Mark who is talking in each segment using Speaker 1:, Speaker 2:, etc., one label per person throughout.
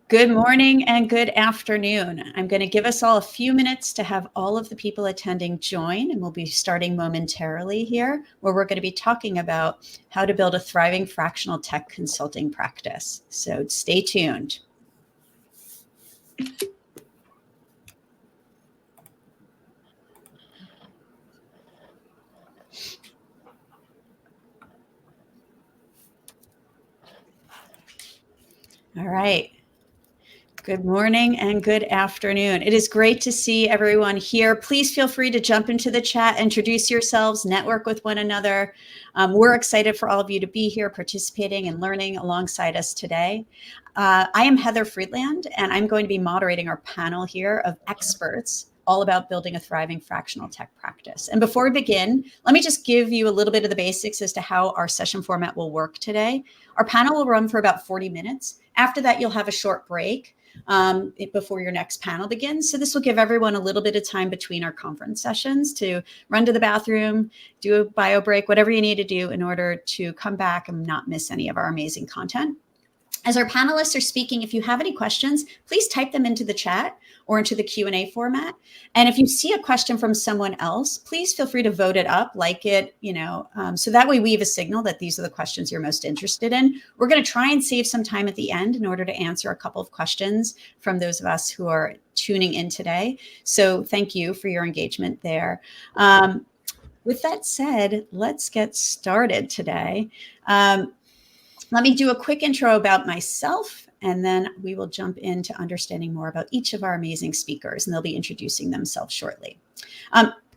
Speaker 1: Good morning and good afternoon. I'm going to give us all a few minutes to have all of the people attending join, and we'll be starting momentarily here, where we're going to be talking about how to build a thriving fractional tech consulting practice. So stay tuned. All right. Good morning and good afternoon. It is great to see everyone here. Please feel free to jump into the chat, introduce yourselves, network with one another. We're excited for all of you to be here participating and learning alongside us today. I am Heather Frelland, and I'm going to be moderating our panel here of experts all about building a thriving fractional tech practice. And before we begin, let me just give you a little bit of the basics as to how our session format will work today. Our panel will run for about 40 minutes. After that, you'll have a short break before your next panel begins. So this will give everyone a little bit of time between our conference sessions to run to the bathroom, do a bio break, whatever you need to do in order to come back and not miss any of our amazing content. As our panelists are speaking, if you have any questions, please type them into the chat or into the Q&A format. And if you see a question from someone else, please feel free to vote it up, like it, so that way we have a signal that these are the questions you're most interested in. We're going to try and save some time at the end in order to answer a couple of questions from those of us who are tuning in today. So thank you for your engagement there. With that said, let's get started today. Let me do a quick intro about myself, and then we will jump into understanding more about each of our amazing speakers, and they'll be introducing themselves shortly.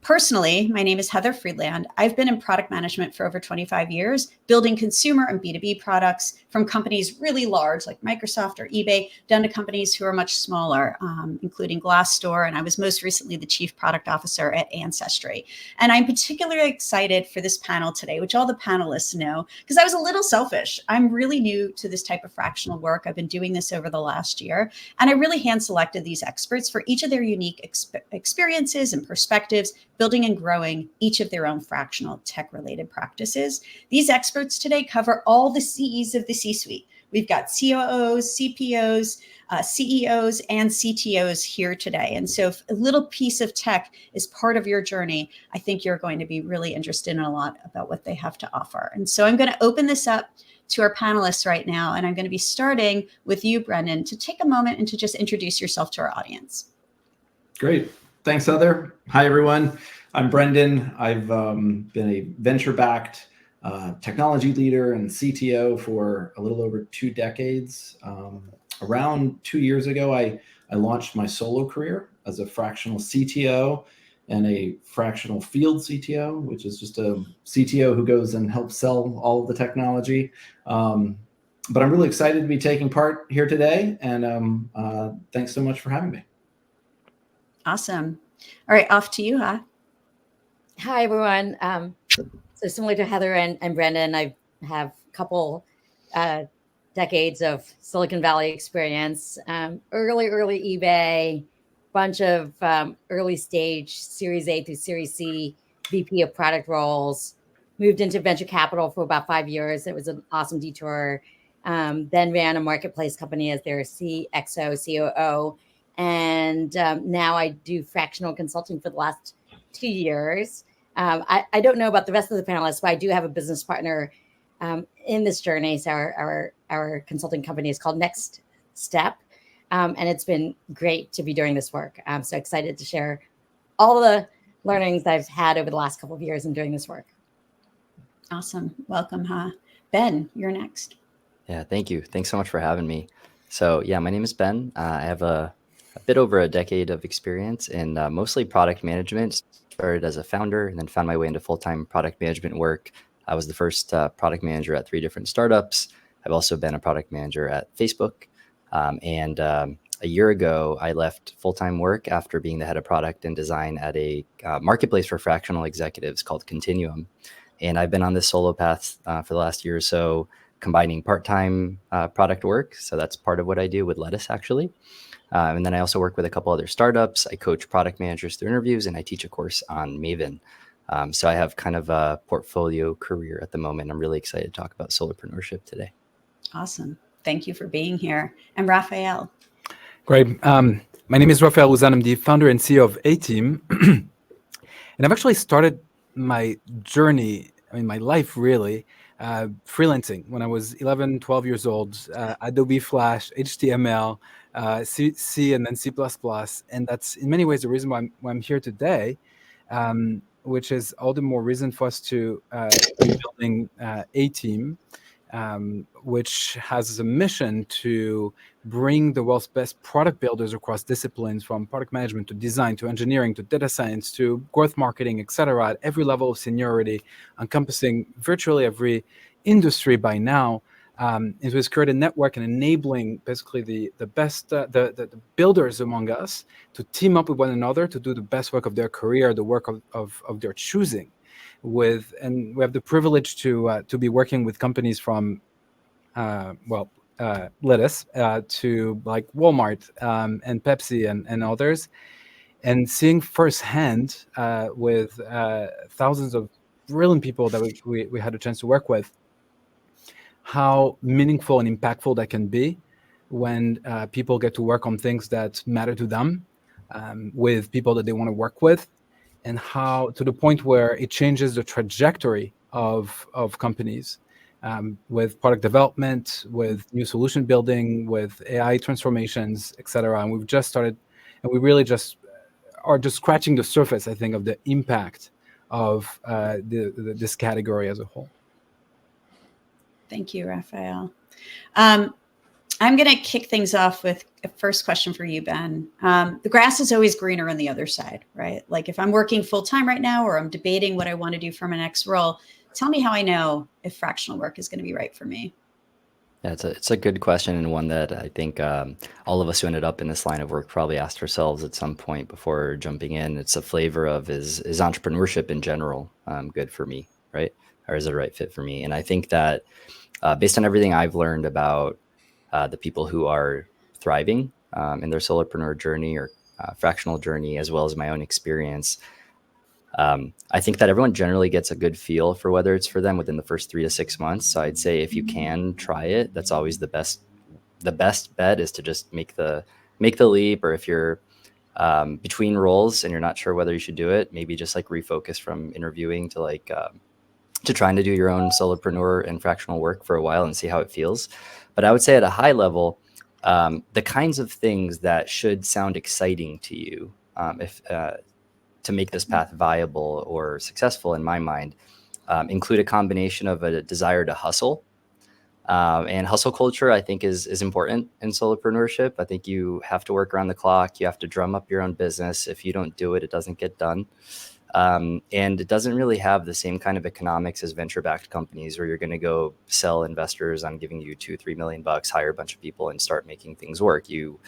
Speaker 1: Personally, my name is Heather Frelland. I've been in product management for over 25 years, building consumer and B2B products from companies really large like Microsoft or eBay down to companies who are much smaller, including Glassdoor. And I was most recently the chief product officer at Ancestry. And I'm particularly excited for this panel today, which all the panelists know, because I was a little selfish. I'm really new to this type of fractional work. I've been doing this over the last year. And I really hand selected these experts for each of their unique experiences and perspectives, building and growing each of their own fractional tech-related practices. These experts today cover all the C's of the C-suite. We've got COOs, CPOs, CEOs, and CTOs here today. And so if a little piece of tech is part of your journey, I think you're going to be really interested in a lot about what they have to offer. And so I'm going to open this up to our panelists right now, and I'm going to be starting with you, Brendan, to take a moment and to just introduce yourself to our audience.
Speaker 2: Great. Thanks, Heather. Hi, everyone. I'm Brendan. I've been a venture-backed technology leader and CTO for a little over 2 decades. Around 2 years ago, I launched my solo career as a fractional CTO and a fractional field CTO, which is just a CTO who goes and helps sell all of the technology. But I'm really excited to be taking part here today, and thanks so much for having me.
Speaker 1: Awesome. All right, off to you, huh?
Speaker 3: Hi, everyone. So similar to Heather and Brendan, I have a couple decades of Silicon Valley experience, early eBay, bunch of early stage Series A through Series C VP of product roles, moved into venture capital for about 5 years. It was an awesome detour. Then ran a marketplace company as their CXO, COO. And now I do fractional consulting for the last 2 years. I don't know about the rest of the panelists, but I do have a business partner in this journey. So our consulting company is called Next Step. And it's been great to be doing this work. I'm so excited to share all the learnings that I've had over the last couple of years in doing this work.
Speaker 1: Awesome. Welcome, huh? Ben, you're next.
Speaker 4: Yeah, thank you. Thanks so much for having me. So yeah, my name is Ben. I have a bit over a decade of experience in mostly product management. Started as a founder and then found my way into full-time product management work. I was the first product manager at 3 different startups. I've also been a product manager at Facebook. And a year ago, I left full-time work after being the head of product and design at a marketplace for fractional executives called Continuum. And I've been on this solo path for the last year or so, combining part-time product work. So that's part of what I do with Lettuce, actually. And then I also work with a couple other startups. I coach product managers through interviews, and I teach a course on Maven. So I have kind of a portfolio career at the moment. I'm really excited to talk about Solopreneurship today.
Speaker 1: Awesome. Thank you for being here. And Raphael.
Speaker 5: Great. My name is Raphael Luzan. I'm the founder and CEO of A-Team. And I've actually started my journey, my life really, freelancing when I was 11, 12 years old, Adobe Flash, HTML, C and then C++. And that's in many ways the reason why I'm here today, which is all the more reason for us to be building A-Team, which has a mission to bring the world's best product builders across disciplines, from product management to design to engineering to data science to growth marketing, etc., at every level of seniority, encompassing virtually every industry by now. It was create a network and enabling basically the best the builders among us to team up with one another to do the best work of their career, the work of their choosing. And we have the privilege to be working with companies from lettuce to like Walmart and Pepsi and others, and seeing firsthand with thousands of brilliant people that we had a chance to work with, how meaningful and impactful that can be when people get to work on things that matter to them, with people that they want to work with, and how to the point where it changes the trajectory of companies, with product development, with new solution building, with AI transformations, etc. And we've just started, and we really just are just scratching the surface, I think, of the impact of this category as a whole.
Speaker 1: Thank you, Raphael. I'm going to kick things off with a first question for you, Ben. The grass is always greener on the other side, right? Like if I'm working full time right now, or I'm debating what I want to do for my next role, tell me how I know if fractional work is going to be right for me.
Speaker 4: Yeah, it's a good question, and one that I think all of us who ended up in this line of work probably asked ourselves at some point before jumping in. It's a flavor of is entrepreneurship in general good for me, right? Or is it a right fit for me? And I think that based on everything I've learned about the people who are thriving in their solopreneur journey or fractional journey, as well as my own experience, I think that everyone generally gets a good feel for whether it's for them within the first 3 to 6 months. So I'd say if you can try it, that's always the best. The best bet is to just make the leap. Or if you're between roles and you're not sure whether you should do it, maybe just like refocus from interviewing to to trying to do your own solopreneur and fractional work for a while and see how it feels. But I would say at a high level, the kinds of things that should sound exciting to you, to make this path viable or successful in my mind, include a combination of a desire to hustle. And hustle culture, I think, is important in solopreneurship. I think you have to work around the clock. You have to drum up your own business. If you don't do it, it doesn't get done. And it doesn't really have the same kind of economics as venture-backed companies where you're going to go sell investors on giving you $2-3 million, hire a bunch of people and start making things work. You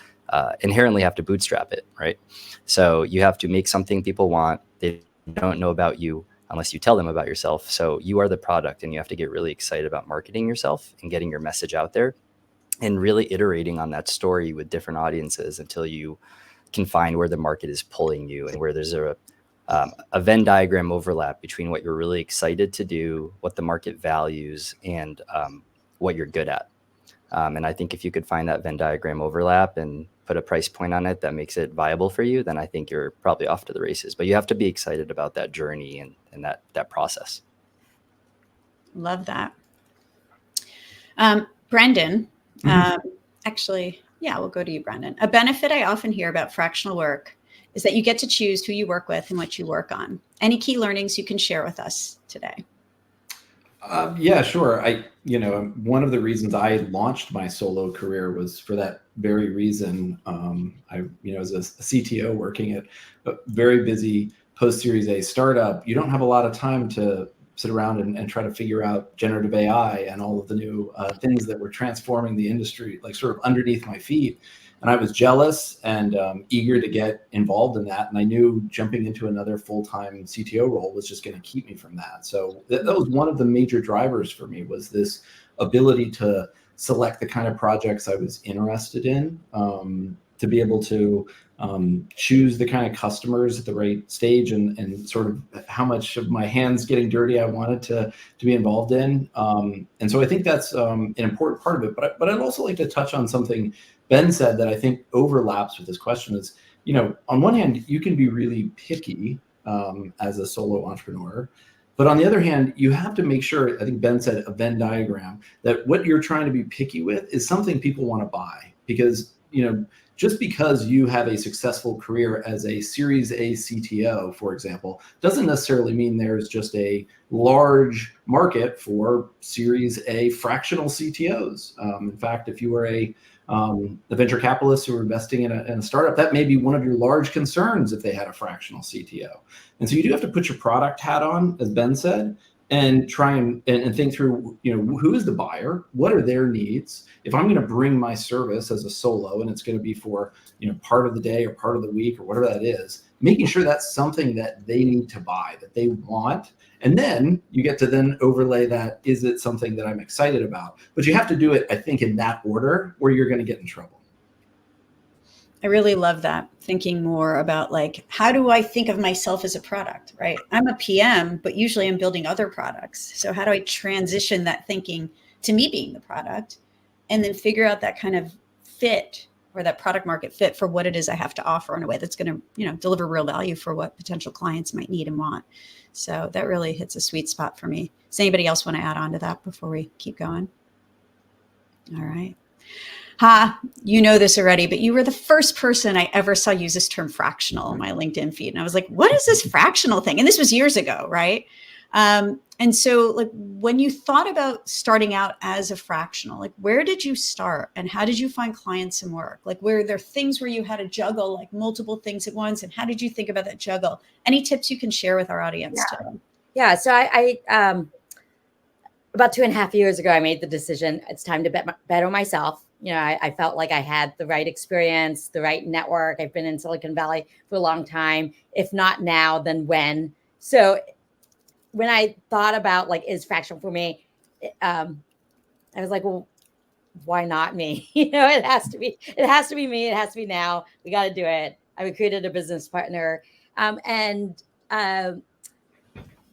Speaker 4: inherently have to bootstrap it, right? So you have to make something people want. They don't know about you unless you tell them about yourself. So you are the product, and you have to get really excited about marketing yourself and getting your message out there and really iterating on that story with different audiences until you can find where the market is pulling you and where there's a Venn diagram overlap between what you're really excited to do, what the market values, and what you're good at. And I think if you could find that Venn diagram overlap and put a price point on it that makes it viable for you, then I think you're probably off to the races. But you have to be excited about that journey and that process.
Speaker 1: Love that. Brendan, actually, yeah, we'll go to you, Brendan. A benefit I often hear about fractional work is that you get to choose who you work with and what you work on. Any key learnings you can share with us today?
Speaker 2: Yeah, sure. One of the reasons I launched my solo career was for that very reason. As a CTO working at a very busy post-Series A startup, you don't have a lot of time to sit around and try to figure out generative AI and all of the new things that were transforming the industry, like sort of underneath my feet. And I was jealous and eager to get involved in that. And I knew jumping into another full-time CTO role was just going to keep me from that. So that was one of the major drivers for me, was this ability to select the kind of projects I was interested in. to be able to choose the kind of customers at the right stage and sort of how much of my hands getting dirty I wanted to be involved in. And so I think that's an important part of it. But I'd also like to touch on something Ben said that I think overlaps with this question is, on one hand, you can be really picky as a solo entrepreneur. But on the other hand, you have to make sure, I think Ben said a Venn diagram, that what you're trying to be picky with is something people want to buy. Because, just because you have a successful career as a Series A CTO, for example, doesn't necessarily mean there's just a large market for Series A fractional CTOs. In fact, if you were a venture capitalist who are investing in a startup, that may be one of your large concerns if they had a fractional CTO. And so you do have to put your product hat on, as Ben said, and try and think through, who is the buyer? What are their needs? If I'm going to bring my service as a solo and it's going to be for, part of the day or part of the week or whatever that is, making sure that's something that they need to buy, that they want. And then you get to then overlay that, is it something that I'm excited about? But you have to do it, I think, in that order or you're going to get in trouble.
Speaker 1: I really love that, thinking more about how do I think of myself as a product, right? I'm a PM, but usually I'm building other products. So how do I transition that thinking to me being the product and then figure out that kind of fit or that product market fit for what it is I have to offer in a way that's going to, deliver real value for what potential clients might need and want. So that really hits a sweet spot for me. Does anybody else want to add on to that before we keep going? All right. You know this already, but you were the first person I ever saw use this term fractional in my LinkedIn feed. And I was like, what is this fractional thing? And this was years ago, right? And so when you thought about starting out as a fractional, where did you start and how did you find clients and work? Were there things where you had to juggle multiple things at once? And how did you think about that juggle? Any tips you can share with our audience today?
Speaker 3: Yeah. So I about 2.5 years ago, I made the decision, it's time to bet on myself. I felt like I had the right experience, the right network. I've been in Silicon Valley for a long time. If not now, then when? So when I thought about is fractional for me, I was like, well, why not me? It has to be me. It has to be now. We got to do it. I recruited a business partner.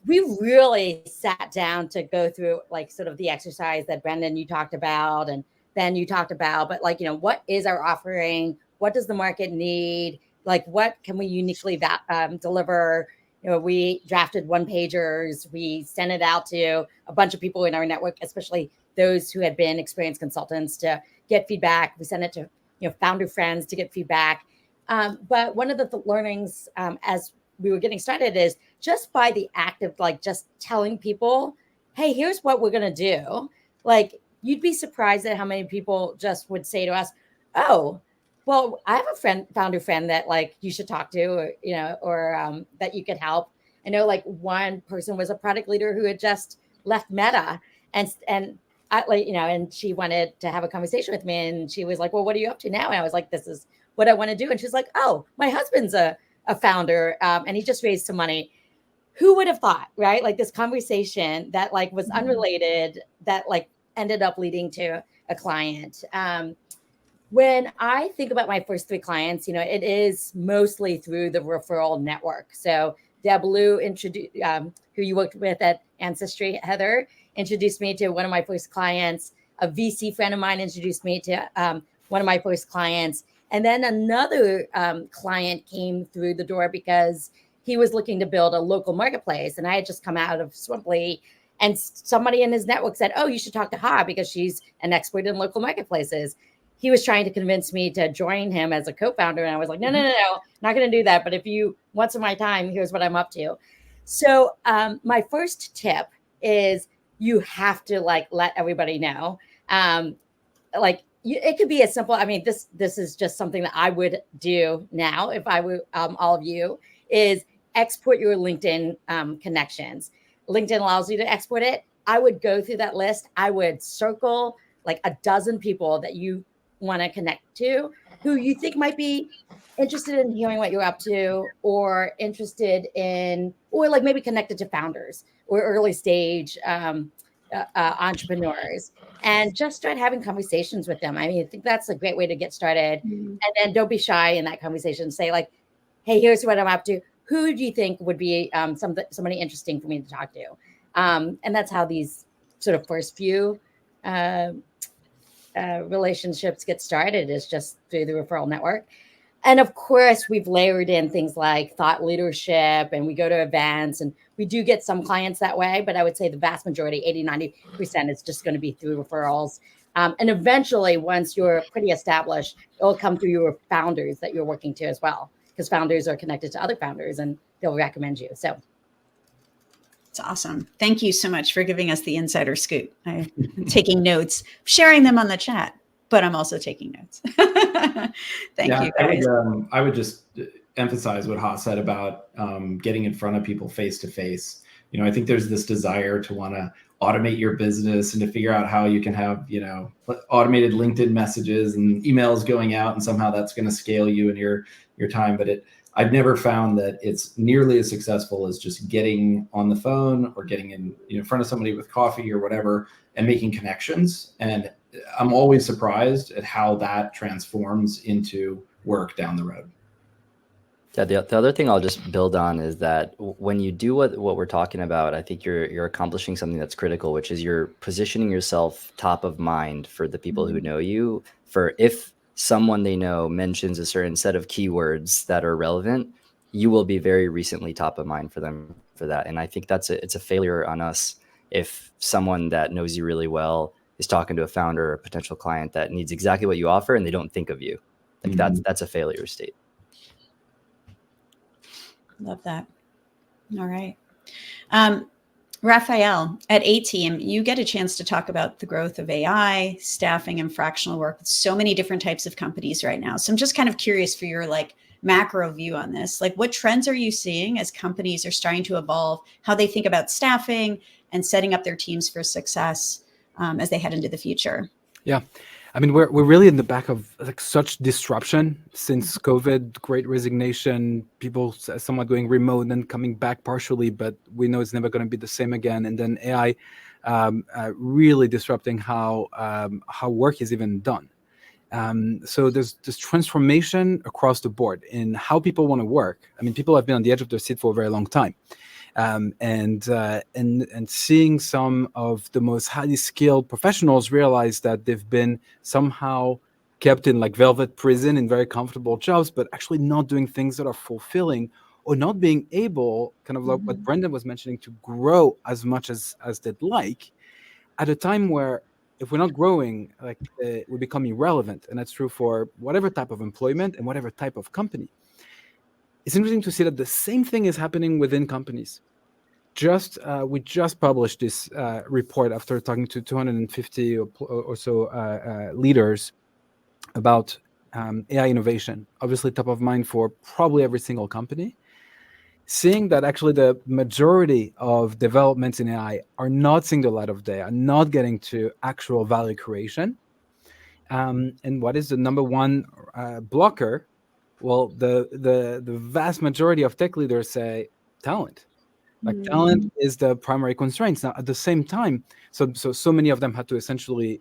Speaker 3: We really sat down to go through sort of the exercise that Brendan, you talked about, and Ben, you talked about, but what is our offering? What does the market need? What can we uniquely deliver? We drafted one-pagers. We sent it out to a bunch of people in our network, especially those who had been experienced consultants, to get feedback. We sent it to founder friends to get feedback. But one of the learnings as we were getting started is just by the act of just telling people, hey, here's what we're going to do. You'd be surprised at how many people just would say to us, oh, well, I have a founder friend that you should talk to, or that you could help. I know one person was a product leader who had just left Meta and I and she wanted to have a conversation with me, and she was like, well, what are you up to now? And I was like, this is what I want to do. And she's like, oh, my husband's a founder and he just raised some money. Who would have thought, right? This conversation that was unrelated, that ended up leading to a client. When I think about my first 3 clients, it is mostly through the referral network. So Deb Lou, who you worked with at Ancestry, Heather, introduced me to one of my first clients. A VC friend of mine introduced me to one of my first clients. And then another client came through the door because he was looking to build a local marketplace. And I had just come out of Swimply, and somebody in his network said, oh, you should talk to Ha because she's an expert in local marketplaces. He was trying to convince me to join him as a co-founder. And I was like, no, not going to do that. But if you want some of my time, here's what I'm up to. So my first tip is you have to let everybody know. It could be as simple. I mean, this is just something that I would do now if I were all of you, is export your LinkedIn connections. LinkedIn allows you to export it. I would go through that list. I would circle a dozen people that you want to connect to, who you think might be interested in hearing what you're up to, or interested in, or maybe connected to founders or early stage entrepreneurs and just start having conversations with them. I mean, I think that's a great way to get started. And then don't be shy in that conversation. Say like, hey, here's what I'm up to. Who do you think would be somebody interesting for me to talk to? And that's how these sort of first few relationships get started, is just through the referral network. And of course, we've layered in things like thought leadership, and we go to events, and we do get some clients that way. But I would say the vast majority, 80-90%, is just going to be through referrals. And eventually, once you're pretty established, it'll come through your founders that you're working to as well, because founders are connected to other founders and they'll recommend you. So
Speaker 1: it's awesome. Thank you so much for giving us the insider scoop. I'm taking notes, sharing them on the chat, but I'm also taking notes. Thank you, guys.
Speaker 2: I would just emphasize what Ha said about getting in front of people face to face. I think there's this desire to want to automate your business and to figure out how you can have, automated LinkedIn messages and emails going out, and somehow that's going to scale you and your time. But I've never found that it's nearly as successful as just getting on the phone or getting in front of somebody with coffee or whatever and making connections. And I'm always surprised at how that transforms into work down the road.
Speaker 4: Yeah, the other thing I'll just build on is that when you do what we're talking about, I think you're accomplishing something that's critical, which is you're positioning yourself top of mind for the people who know you. For if someone they know mentions a certain set of keywords that are relevant, you will be very recently top of mind for them for that. And I think it's a failure on us if someone that knows you really well is talking to a founder or a potential client that needs exactly what you offer and they don't think of you. Like that's a failure state.
Speaker 1: Love that. All right. Raphael, at A-Team, you get a chance to talk about the growth of AI, staffing, and fractional work with so many different types of companies right now. So I'm just kind of curious for your macro view on this. What trends are you seeing as companies are starting to evolve, how they think about staffing and setting up their teams for success as they head into the future?
Speaker 5: Yeah. I mean, we're really in the back of such disruption since COVID, great resignation, people somewhat going remote and then coming back partially, but we know it's never going to be the same again. And then AI really disrupting how work is even done. So there's this transformation across the board in how people want to work. I mean, people have been on the edge of their seat for a very long time. And seeing some of the most highly skilled professionals realize that they've been somehow kept in velvet prison in very comfortable jobs, but actually not doing things that are fulfilling, or not being able, kind of like what Brendan was mentioning, to grow as much as they'd like, at a time where if we're not growing, we become irrelevant. And that's true for whatever type of employment and whatever type of company. It's interesting to see that the same thing is happening within companies. We just published this report after talking to 250 or so leaders about AI innovation, obviously top of mind for probably every single company. Seeing that actually the majority of developments in AI are not seeing the light of day, are not getting to actual value creation. And what is the number one blocker? Well, the vast majority of tech leaders say talent. Talent is the primary constraint. Now, at the same time, so many of them had to essentially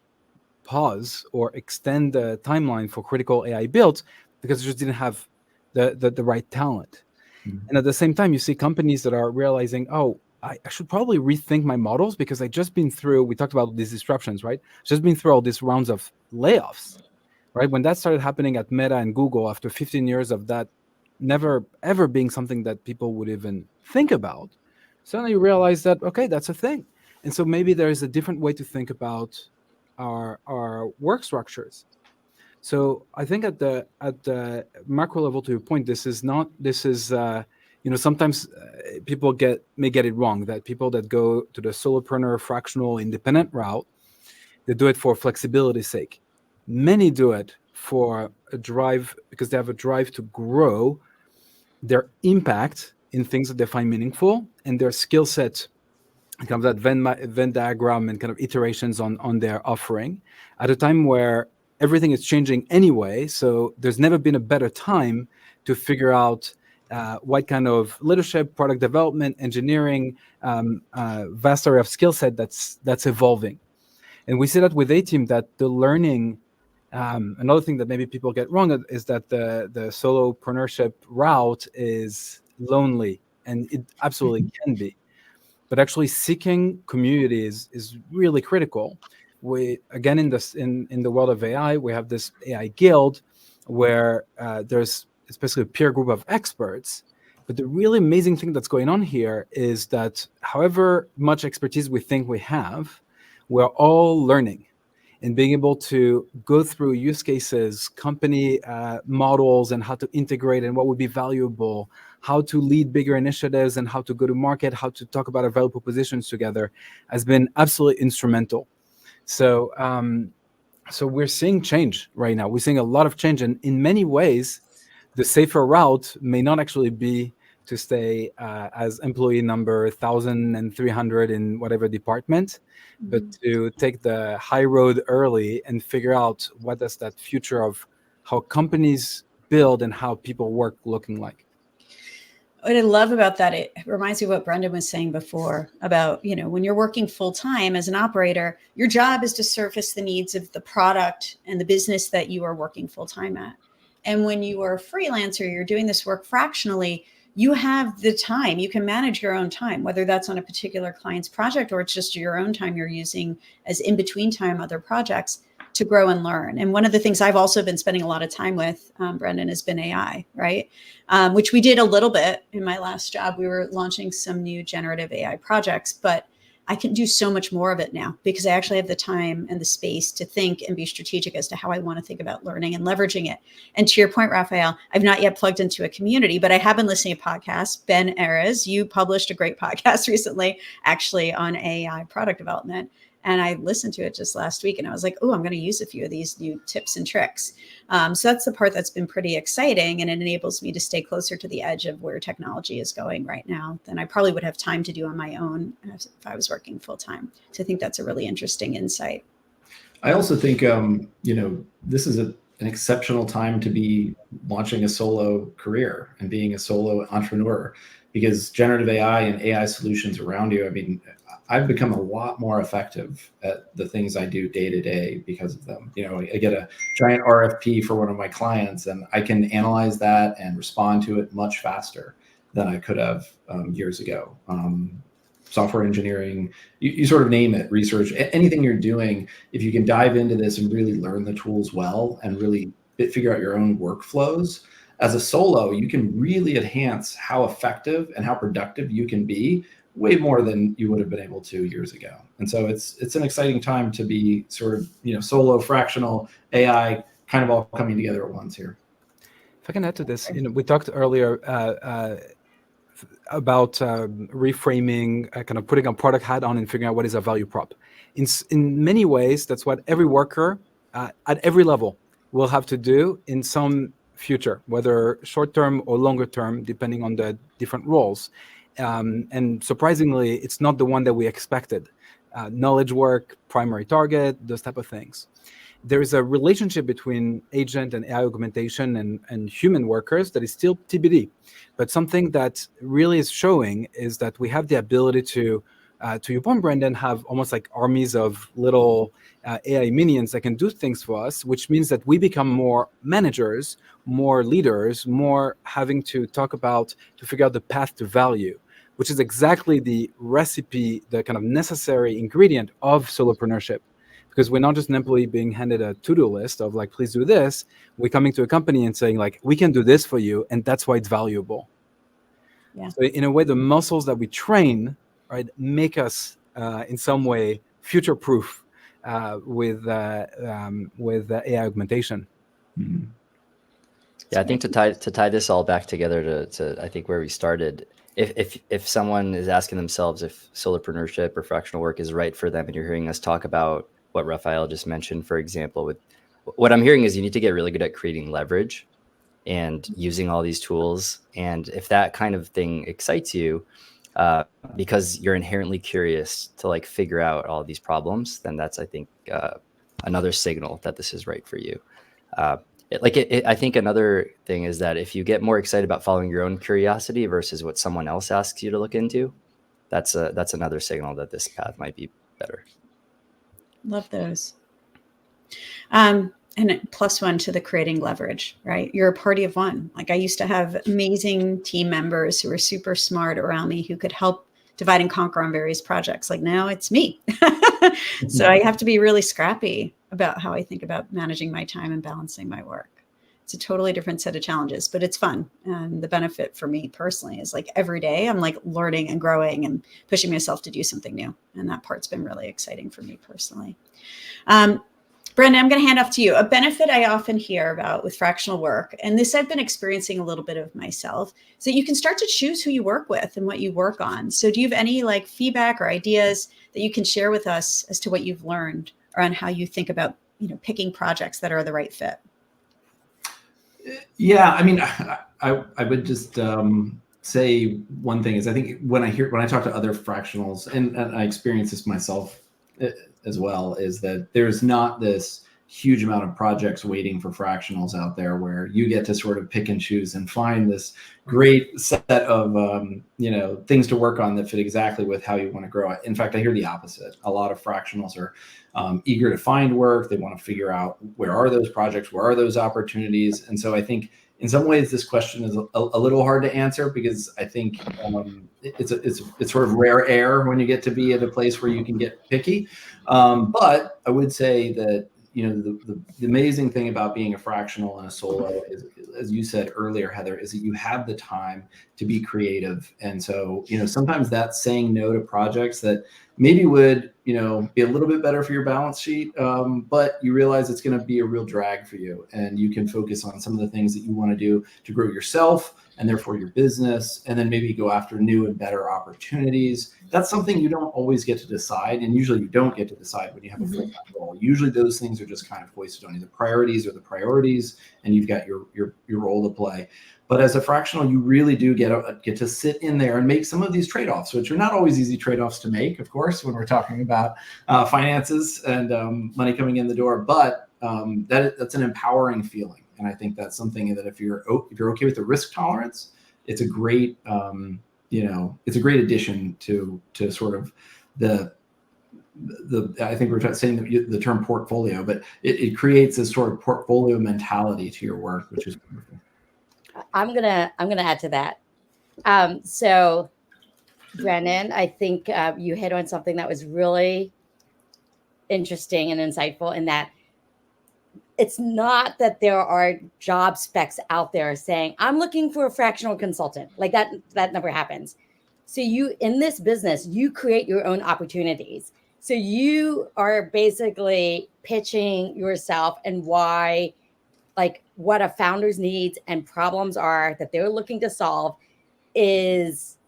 Speaker 5: pause or extend the timeline for critical AI builds because they just didn't have the right talent. And at the same time, you see companies that are realizing, I should probably rethink my models because I've just been through, we talked about these disruptions, right? Just been through all these rounds of layoffs. Right, when that started happening at Meta and Google, after 15 years of that never ever being something that people would even think about, suddenly you realize that, okay, that's a thing. And so maybe there is a different way to think about our work structures. So I think at the macro level, to your point, sometimes people may get it wrong, that people that go to the solopreneur, fractional, independent route, they do it for flexibility's sake. Many do it for a drive, because they have a drive to grow their impact in things that they find meaningful, and their skill set, kind of that Venn diagram and kind of iterations on their offering at a time where everything is changing anyway. So there's never been a better time to figure out what kind of leadership, product development, engineering, vast array of skill set that's evolving. And we see that with A-Team, that the learning, another thing that maybe people get wrong is that the solopreneurship route is lonely, and it absolutely can be. But actually seeking community is really critical. We, again, in the world of AI, we have this AI guild where there's especially a peer group of experts. But the really amazing thing that's going on here is that however much expertise we think we have, we're all learning and being able to go through use cases, company models, and how to integrate and what would be valuable, how to lead bigger initiatives and how to go to market, how to talk about our value propositions together has been absolutely instrumental. So, so we're seeing change right now. We're seeing a lot of change, and in many ways, the safer route may not actually be to stay as employee number 1,300 in whatever department, but to take the high road early and figure out what does that future of how companies build and how people work looking like.
Speaker 1: What I love about that, it reminds me of what Brendan was saying before about, when you're working full time as an operator, your job is to surface the needs of the product and the business that you are working full time at. And when you are a freelancer, you're doing this work fractionally, you have the time, you can manage your own time, whether that's on a particular client's project or it's just your own time you're using as in between time other projects to grow and learn. And one of the things I've also been spending a lot of time with, Brendan, has been AI, right? Which we did a little bit in my last job. We were launching some new generative AI projects, but I can do so much more of it now because I actually have the time and the space to think and be strategic as to how I want to think about learning and leveraging it. And to your point, Raphael, I've not yet plugged into a community, but I have been listening to podcasts. Ben Erez, you published a great podcast recently, actually on AI product development. And I listened to it just last week and I was like, oh, I'm going to use a few of these new tips and tricks. So that's the part that's been pretty exciting. And it enables me to stay closer to the edge of where technology is going right now than I probably would have time to do on my own if I was working full time. So I think that's a really interesting insight.
Speaker 2: I also think, this is an exceptional time to be launching a solo career and being a solo entrepreneur, because generative AI and AI solutions around you, I've become a lot more effective at the things I do day to day because of them. I get a giant RFP for one of my clients and I can analyze that and respond to it much faster than I could have years ago. Software engineering, you sort of name it, research, anything you're doing, if you can dive into this and really learn the tools well and really figure out your own workflows, as a solo, you can really enhance how effective and how productive you can be way more than you would have been able to years ago. And so it's an exciting time to be sort of, solo, fractional, AI kind of all coming together at once here.
Speaker 5: If I can add to this, we talked earlier about reframing, kind of putting a product hat on and figuring out what is a value prop. In many ways, that's what every worker at every level will have to do in some future, whether short-term or longer-term, depending on the different roles. And surprisingly, it's not the one that we expected. Knowledge work, primary target, those type of things. There is a relationship between agent and AI augmentation and human workers that is still TBD. But something that really is showing is that we have the ability to your point, Brendan, have almost like armies of little AI minions that can do things for us, which means that we become more managers, more leaders, more having to figure out the path to value, which is exactly the recipe, the kind of necessary ingredient of solopreneurship. Because we're not just an employee being handed a to-do list of like, please do this. We're coming to a company and saying like, we can do this for you. And that's why it's valuable. Yeah. So in a way, the muscles that we train, right, make us in some way future-proof with AI augmentation.
Speaker 2: Mm-hmm.
Speaker 4: Yeah, I think to tie this all back together to I think where we started, if someone is asking themselves if solopreneurship or fractional work is right for them, and you're hearing us talk about what Raphael just mentioned, for example, with what I'm hearing is you need to get really good at creating leverage and using all these tools. And if that kind of thing excites you, because you're inherently curious to like figure out all these problems, then that's, I think, another signal that this is right for you. I think another thing is that if you get more excited about following your own curiosity versus what someone else asks you to look into, that's another signal that this path might be better.
Speaker 1: Love those. And +1 to the creating leverage, right? You're a party of one. Like I used to have amazing team members who were super smart around me who could help divide and conquer on various projects. Like now it's me. So I have to be really scrappy about how I think about managing my time and balancing my work. It's a totally different set of challenges, but it's fun. And the benefit for me personally is like every day I'm like learning and growing and pushing myself to do something new. And that part's been really exciting for me personally. Brendan, I'm going to hand off to you. A benefit I often hear about with fractional work, and this I've been experiencing a little bit of myself, is that you can start to choose who you work with and what you work on. So do you have any like feedback or ideas that you can share with us as to what you've learned around how you think about, picking projects that are the right fit?
Speaker 2: Yeah, I mean, I would just say one thing is I think when I talk to other fractionals, and I experience this myself as well, is that there's not this huge amount of projects waiting for fractionals out there where you get to sort of pick and choose and find this great set of things to work on that fit exactly with how you want to grow it. In fact, I hear the opposite. A lot of fractionals are eager to find work. They want to figure out where are those projects, where are those opportunities. And so I think in some ways this question is a little hard to answer because I think it's sort of rare air when you get to be at a place where you can get picky. But I would say that the amazing thing about being a fractional and a solo is, as you said earlier, Heather, is that you have the time to be creative. And so, sometimes that's saying no to projects that maybe would, be a little bit better for your balance sheet, but you realize it's going to be a real drag for you. And you can focus on some of the things that you want to do to grow yourself and therefore your business, and then maybe go after new and better opportunities. That's something you don't always get to decide. And usually you don't get to decide when you have a full-time role. Usually those things are just kind of hoisted on you. The priorities are the priorities, and you've got your role to play. But as a fractional, you really do get to sit in there and make some of these trade-offs, which are not always easy trade-offs to make, of course, when we're talking about finances and money coming in the door. But that's an empowering feeling. And I think that's something that if you're okay with the risk tolerance, it's a great it's a great addition to sort of the I think we're saying the term portfolio, but it creates this sort of portfolio mentality to your work, which is wonderful.
Speaker 3: I'm gonna add to that. So Brennan, I think you hit on something that was really interesting and insightful in that it's not that there are job specs out there saying, I'm looking for a fractional consultant. Like that never happens. So you, in this business, you create your own opportunities. So you are basically pitching yourself and why, like what a founder's needs and problems are that they're looking to solve is,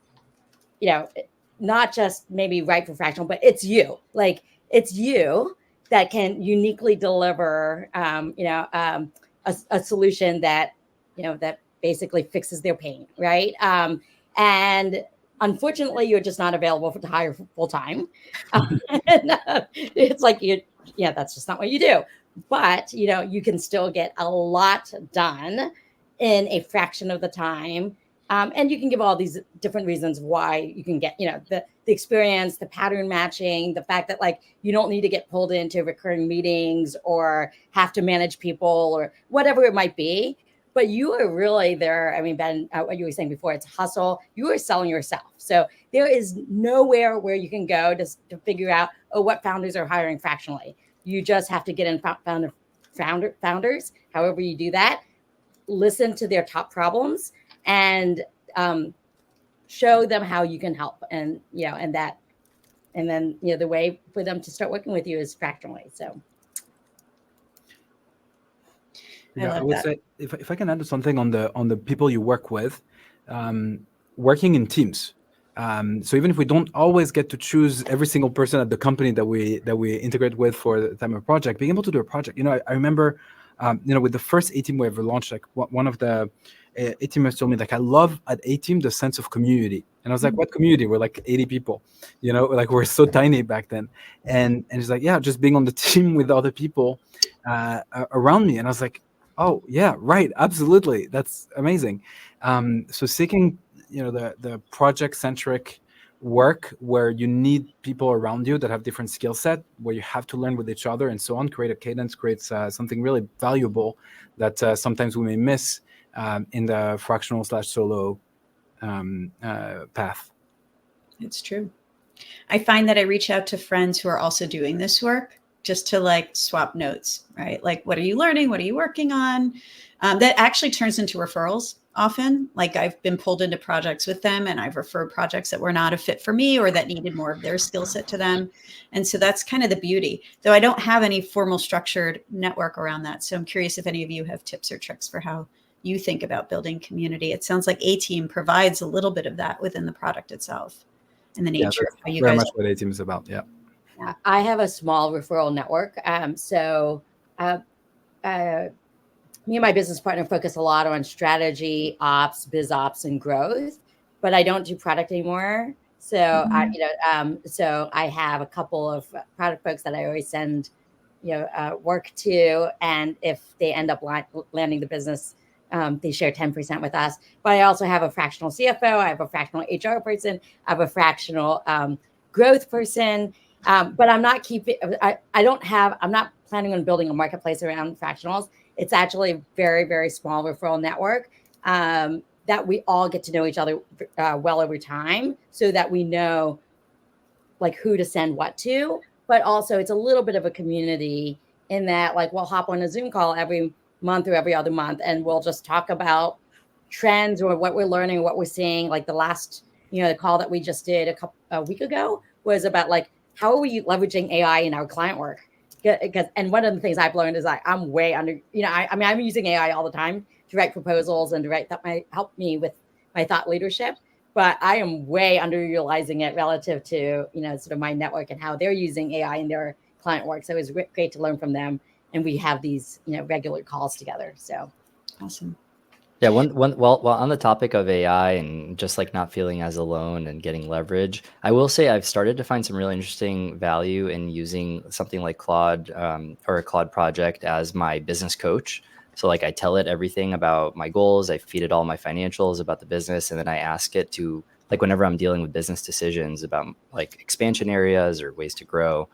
Speaker 3: not just maybe right for fractional, but it's you. Like it's you that can uniquely deliver, a solution that, that basically fixes their pain, right? And unfortunately, you're just not available to hire full time. It's like that's just not what you do. But you can still get a lot done in a fraction of the time. And you can give all these different reasons why you can get, the experience, the pattern matching, the fact that like you don't need to get pulled into recurring meetings or have to manage people or whatever it might be. But you are really there. I mean, Ben, what you were saying before, it's hustle. You are selling yourself. So there is nowhere where you can go to figure out, what founders are hiring fractionally. You just have to get in founders, however you do that, listen to their top problems and show them how you can help. And, and then, the way for them to start working with you is fractionally. So.
Speaker 5: I would say if I can add something on the people you work with, working in teams. So even if we don't always get to choose every single person at the company that we integrate with for the time of a project, being able to do a project. I remember, with the first A-Team we ever launched, like one of the A-Teamers told me, like, I love at A-Team the sense of community. And I was like, what community? We're like 80 people, like we're so tiny back then. And he's like, yeah, just being on the team with other people around me. And I was like, Oh yeah, right. Absolutely. That's amazing. So seeking, the project-centric work where you need people around you that have different skill set, where you have to learn with each other and so on, create a cadence, creates something really valuable that sometimes we may miss in the fractional/solo path.
Speaker 1: It's true. I find that I reach out to friends who are also doing this work just to like swap notes, right? Like, what are you learning? What are you working on? That actually turns into referrals often. Like, I've been pulled into projects with them and I've referred projects that were not a fit for me or that needed more of their skill set to them. And so that's kind of the beauty, though I don't have any formal structured network around that. So I'm curious if any of you have tips or tricks for how you think about building community. It sounds like A-Team provides a little bit of that within the product itself. And the nature of how you
Speaker 5: very
Speaker 1: guys
Speaker 5: much what A-Team is about. Yeah.
Speaker 3: Yeah, I have a small referral network. Me and my business partner focus a lot on strategy, ops, biz ops, and growth, but I don't do product anymore. So so I have a couple of product folks that I always send, work to, and if they end up landing the business, they share 10% with us. But I also have a fractional CFO, I have a fractional HR person, I have a fractional growth person. But I'm not I'm not planning on building a marketplace around fractionals. It's actually a very, very small referral network that we all get to know each other well over time, so that we know like who to send what to. But also it's a little bit of a community in that, like, we'll hop on a Zoom call every month or every other month, and we'll just talk about trends or what we're learning, what we're seeing. Like the last, the call that we just did a week ago was about like, how are we leveraging AI in our client work? And one of the things I've learned is I'm way under, I'm using AI all the time to write proposals and to write that might help me with my thought leadership, but I am way underutilizing it relative to, sort of my network and how they're using AI in their client work. So it was great to learn from them. And we have these, regular calls together. So
Speaker 1: awesome.
Speaker 4: Yeah, well, on the topic of AI and just like not feeling as alone and getting leverage, I will say I've started to find some really interesting value in using something like Claude or a Claude project as my business coach. So like I tell it everything about my goals, I feed it all my financials about the business, and then I ask it to, like, whenever I'm dealing with business decisions about like expansion areas or ways to grow,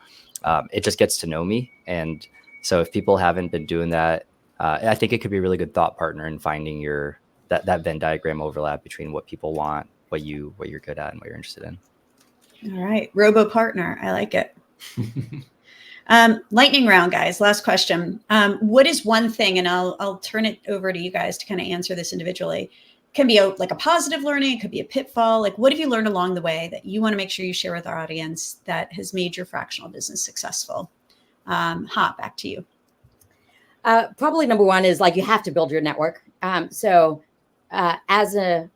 Speaker 4: it just gets to know me. And so if people haven't been doing that, I think it could be a really good thought partner in finding that Venn diagram overlap between what people want, what you're good at, and what you're interested in.
Speaker 1: All right, robo partner, I like it. Lightning round, guys. Last question. What is one thing, and I'll turn it over to you guys to kind of answer this individually. It can be a positive learning. It could be a pitfall. Like, what have you learned along the way that you want to make sure you share with our audience that has made your fractional business successful? Back to you.
Speaker 3: Probably number one is like, you have to build your network. So as a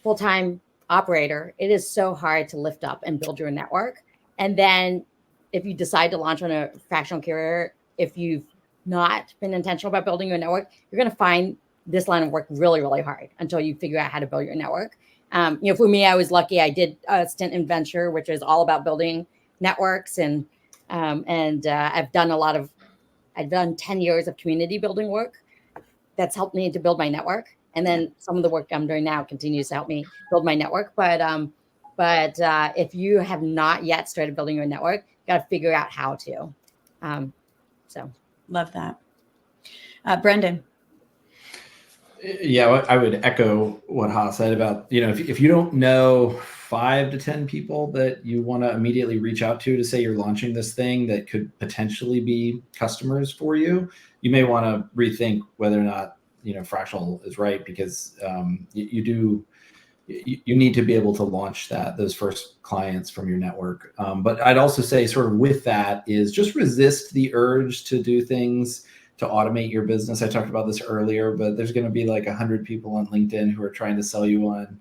Speaker 3: full-time operator, it is so hard to lift up and build your network. And then if you decide to launch on a fractional career, if you've not been intentional about building your network, you're going to find this line of work really, really hard until you figure out how to build your network. For me, I was lucky. I did a stint in venture, which is all about building networks. And I've done 10 years of community building work that's helped me to build my network. And then some of the work I'm doing now continues to help me build my network. But if you have not yet started building your network, you got to figure out how to. So
Speaker 1: love that. Brendan.
Speaker 2: Yeah, I would echo what Ha said about, if you don't know 5 to 10 people that you want to immediately reach out to say you're launching this thing that could potentially be customers for you, you may want to rethink whether or not, fractional is right, because you need to be able to launch those first clients from your network. But I'd also say, sort of with that, is just resist the urge to do things to automate your business. I talked about this earlier, but there's going to be like 100 people on LinkedIn who are trying to sell you on,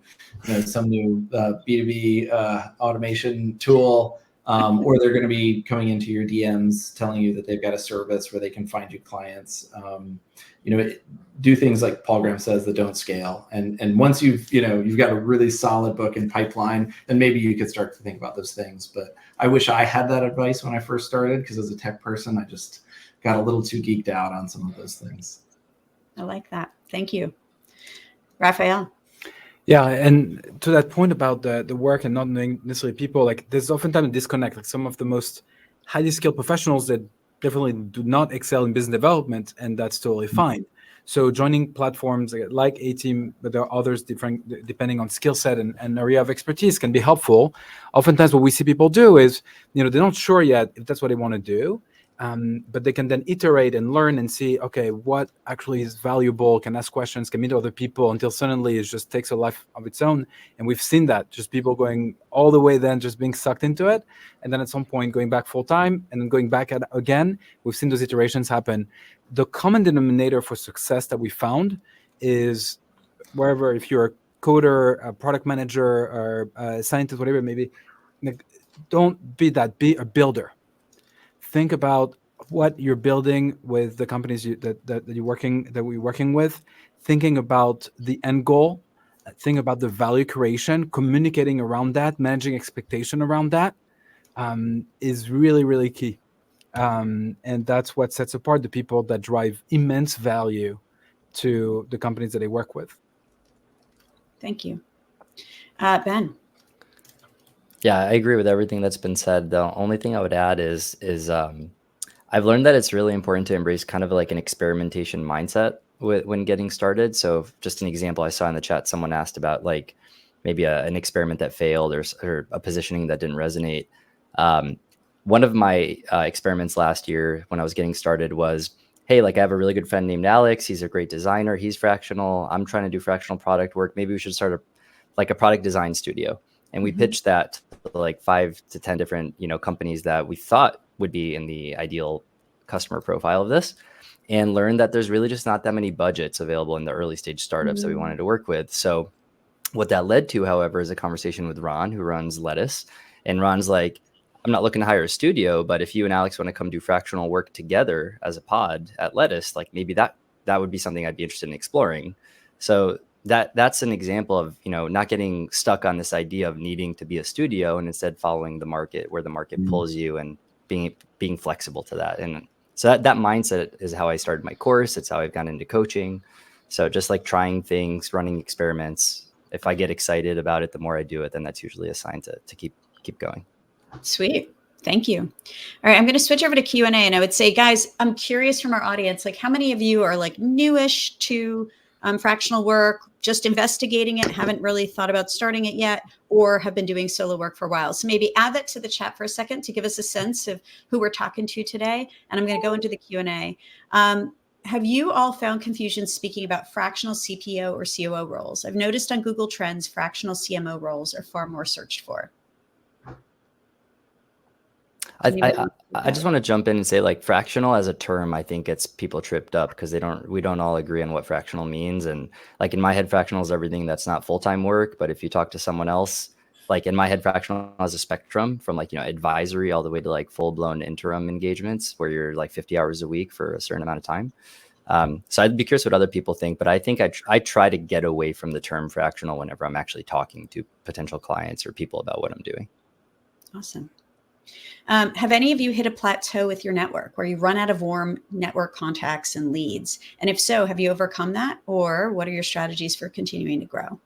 Speaker 2: some new B2B automation tool, or they're going to be coming into your DMs telling you that they've got a service where they can find you clients. Do things like Paul Graham says that don't scale. And once you've got a really solid book and pipeline, then maybe you could start to think about those things. But I wish I had that advice when I first started, because as a tech person, I just got a little too geeked out on some of those things.
Speaker 1: I like that. Thank you. Raphael.
Speaker 5: Yeah, and to that point about the work and not knowing necessarily people, like there's oftentimes a disconnect. Like some of the most highly skilled professionals that definitely do not excel in business development, and that's totally fine. So joining platforms like A-Team, but there are others different depending on skill set and area of expertise can be helpful. Oftentimes what we see people do is, they're not sure yet if that's what they want to do. But they can then iterate and learn and see, okay, what actually is valuable, can ask questions, can meet other people until suddenly it just takes a life of its own. And we've seen that, just people going all the way then just being sucked into it. And then at some point going back full time and then going back at again. We've seen those iterations happen. The common denominator for success that we found is wherever, if you're a coder, a product manager, or a scientist, whatever it may be, don't be that, be a builder. Think about what you're building with the companies that we're working with, thinking about the end goal, think about the value creation, communicating around that, managing expectation around that is really, really key. And that's what sets apart the people that drive immense value to the companies that they work with.
Speaker 1: Thank you. Ben.
Speaker 4: Yeah, I agree with everything that's been said. The only thing I would add is I've learned that it's really important to embrace kind of like an experimentation mindset when getting started. So just an example I saw in the chat, someone asked about like maybe an experiment that failed or a positioning that didn't resonate. One of my experiments last year when I was getting started was, hey, like I have a really good friend named Alex. He's a great designer. He's fractional. I'm trying to do fractional product work. Maybe we should start a product design studio. And we pitched that to like 5 to 10 different, companies that we thought would be in the ideal customer profile of this, and learned that there's really just not that many budgets available in the early stage startups that we wanted to work with. So what that led to, however, is a conversation with Ron, who runs Lettuce. And Ron's like, I'm not looking to hire a studio, but if you and Alex want to come do fractional work together as a pod at Lettuce, like maybe that would be something I'd be interested in exploring. So that's an example of, not getting stuck on this idea of needing to be a studio and instead following the market where the market pulls you and being flexible to that. And so that mindset is how I started my course. It's how I've gone into coaching. So just like trying things, running experiments. If I get excited about it, the more I do it, then that's usually a sign to keep going.
Speaker 1: Sweet. Thank you. All right. I'm going to switch over to Q&A. And I would say, guys, I'm curious from our audience, like how many of you are like newish to fractional work, just investigating it, haven't really thought about starting it yet, or have been doing solo work for a while? So maybe add that to the chat for a second to give us a sense of who we're talking to today. And I'm going to go into the Q&A. Have you all found confusion speaking about fractional CPO or COO roles? I've noticed on Google Trends, fractional CMO roles are far more searched for.
Speaker 4: I just want to jump in and say, like, fractional as a term, I think it's people tripped up because we don't all agree on what fractional means. And like in my head, fractional is everything that's not full-time work. But if you talk to someone else, like in my head, fractional has a spectrum from like, advisory all the way to like full-blown interim engagements where you're like 50 hours a week for a certain amount of time. So I'd be curious what other people think, but I think I try to get away from the term fractional whenever I'm actually talking to potential clients or people about what I'm doing.
Speaker 1: Awesome. Have any of you hit a plateau with your network where you run out of warm network contacts and leads? And if so, have you overcome that? Or what are your strategies for continuing to grow?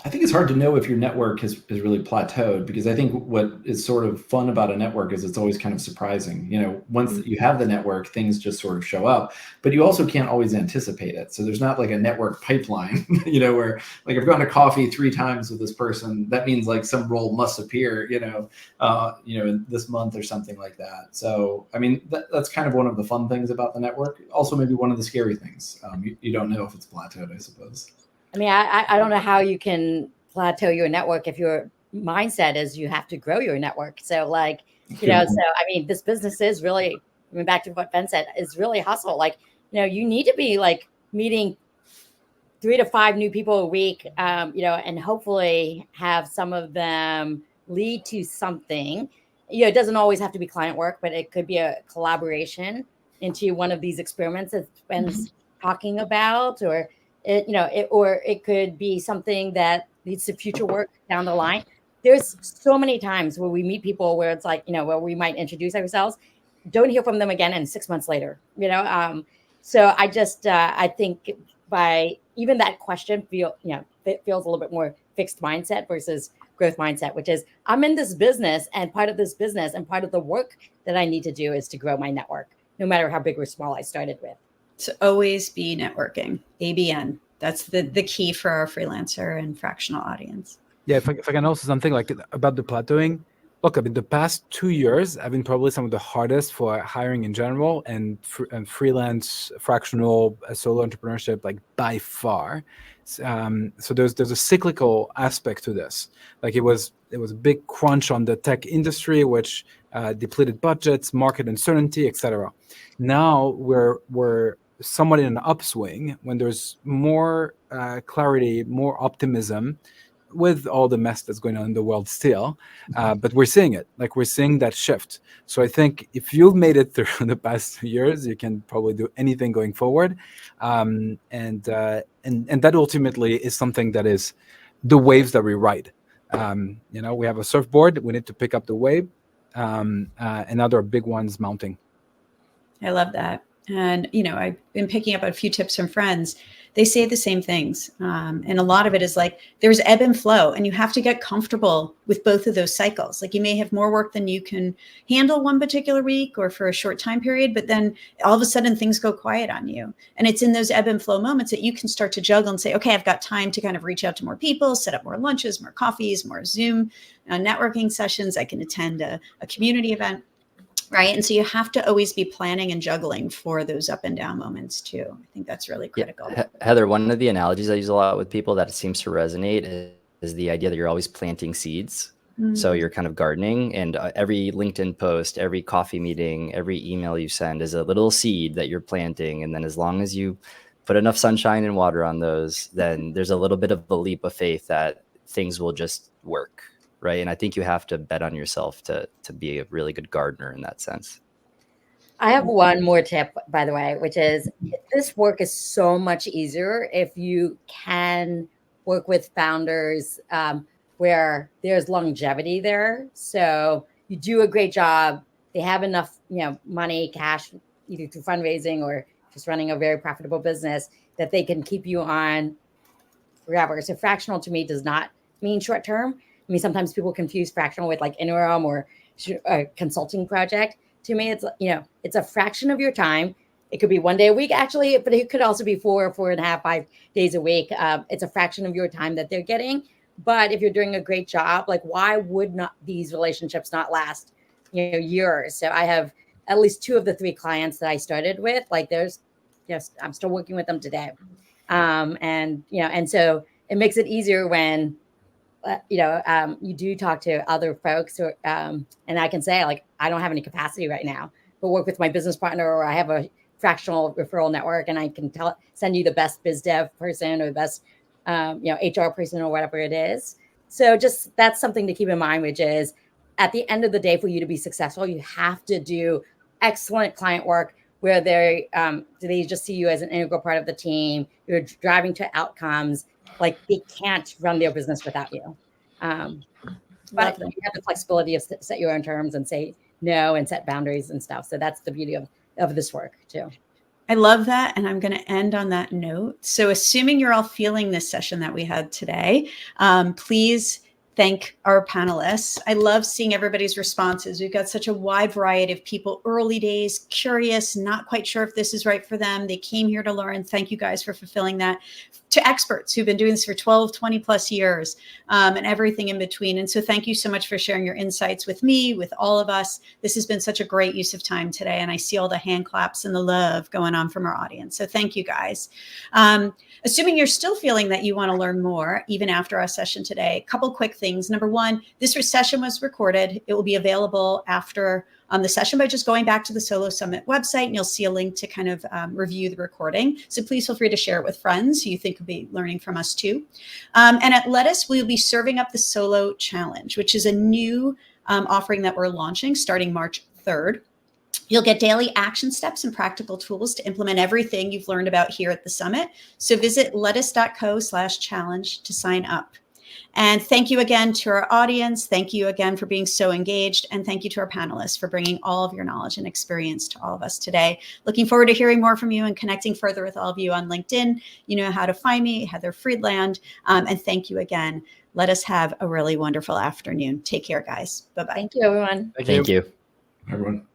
Speaker 2: I think it's hard to know if your network has really plateaued, because I think what is sort of fun about a network is it's always kind of surprising. Once you have the network, things just sort of show up, but you also can't always anticipate it. So there's not like a network pipeline, where like I've gone to coffee 3 times with this person. That means like some role must appear, this month or something like that. So, I mean, that's kind of one of the fun things about the network. Also, maybe one of the scary things. You don't know if it's plateaued, I suppose.
Speaker 3: I mean, I don't know how you can plateau your network if your mindset is you have to grow your network. So like, so I mean, this business is really, back to what Ben said, is really hustle. Like, you need to be like meeting 3 to 5 new people a week, and hopefully have some of them lead to something. It doesn't always have to be client work, but it could be a collaboration into one of these experiments that Ben's talking about, or it could be something that leads to future work down the line. There's so many times where we meet people where it's like, where we might introduce ourselves don't hear from them again, and 6 months later, so I think by even that question feels a little bit more fixed mindset versus growth mindset, which is I'm in this business, and part of this business and part of the work that I need to do is to grow my network, no matter how big or small I started with.
Speaker 1: So always be networking, ABN. That's the key for our freelancer and fractional audience.
Speaker 5: Yeah, if I can also something like about the plateauing. Look, I mean, the past 2 years have been probably some of the hardest for hiring in general, and freelance, fractional, solo entrepreneurship, like by far. So there's a cyclical aspect to this. Like it was a big crunch on the tech industry, which depleted budgets, market uncertainty, etc. Now we're somewhat in an upswing when there's more clarity, more optimism, with all the mess that's going on in the world still, but we're seeing it. Like we're seeing that shift. So I think if you've made it through the past 2 years, you can probably do anything going forward, and that ultimately is something that is the waves that we ride. We have a surfboard. We need to pick up the wave, and now there are big ones mounting.
Speaker 1: I love that. And, I've been picking up a few tips from friends. They say the same things. And a lot of it is like, there's ebb and flow, and you have to get comfortable with both of those cycles. Like you may have more work than you can handle one particular week or for a short time period, but then all of a sudden things go quiet on you. And it's in those ebb and flow moments that you can start to juggle and say, okay, I've got time to kind of reach out to more people, set up more lunches, more coffees, more Zoom networking sessions. I can attend a community event. Right. And so you have to always be planning and juggling for those up and down moments too. I think that's really critical.
Speaker 4: Yeah. Heather, one of the analogies I use a lot with people that seems to resonate is the idea that you're always planting seeds. Mm-hmm. So you're kind of gardening, and every LinkedIn post, every coffee meeting, every email you send is a little seed that you're planting. And then as long as you put enough sunshine and water on those, then there's a little bit of a leap of faith that things will just work. Right. And I think you have to bet on yourself to be a really good gardener in that sense.
Speaker 3: I have one more tip, by the way, which is this work is so much easier if you can work with founders where there's longevity there. So you do a great job. They have enough, money, cash, either through fundraising or just running a very profitable business that they can keep you on forever. So fractional to me does not mean short term. I mean, sometimes people confuse fractional with like interim or a consulting project. To me, it's a fraction of your time. It could be 1 day a week, actually, but it could also be 4.5, 5 days a week. It's a fraction of your time that they're getting. But if you're doing a great job, like why would not these relationships not last, years? So I have at least 2 of the 3 clients that I started with. Like I'm still working with them today, and so it makes it easier when. You do talk to other folks, and I can say, like, I don't have any capacity right now, but work with my business partner, or I have a fractional referral network, and I can send you the best biz dev person or the best, HR person or whatever it is. So just that's something to keep in mind, which is at the end of the day, for you to be successful, you have to do excellent client work where they just see you as an integral part of the team. You're driving to outcomes. Like they can't run their business without you. But you have the flexibility of set your own terms and say no and set boundaries and stuff. So that's the beauty of this work too.
Speaker 1: I love that. And I'm going to end on that note. So assuming you're all feeling this session that we had today, please thank our panelists. I love seeing everybody's responses. We've got such a wide variety of people, early days, curious, not quite sure if this is right for them. They came here to learn. Thank you guys for fulfilling that. To experts who've been doing this for 12, 20 plus years, and everything in between. And so thank you so much for sharing your insights with me, with all of us. This has been such a great use of time today. And I see all the hand claps and the love going on from our audience. So thank you guys. Assuming you're still feeling that you want to learn more, even after our session today, a couple quick things. Number one, this session was recorded. It will be available after the session by just going back to the Solo Summit website, and you'll see a link to kind of review the recording. So please feel free to share it with friends who you think will be learning from us too. And at Lettuce, we'll be serving up the Solo Challenge, which is a new offering that we're launching starting March 3rd. You'll get daily action steps and practical tools to implement everything you've learned about here at the summit. So visit lettuce.co/challenge to sign up. And thank you again to our audience. Thank you again for being so engaged. And thank you to our panelists for bringing all of your knowledge and experience to all of us today. Looking forward to hearing more from you and connecting further with all of you on LinkedIn. You know how to find me, Heather Friedland. And thank you again. Let us have a really wonderful afternoon. Take care, guys. Bye-bye.
Speaker 3: Thank you, everyone.
Speaker 4: Thank you.
Speaker 2: Everyone.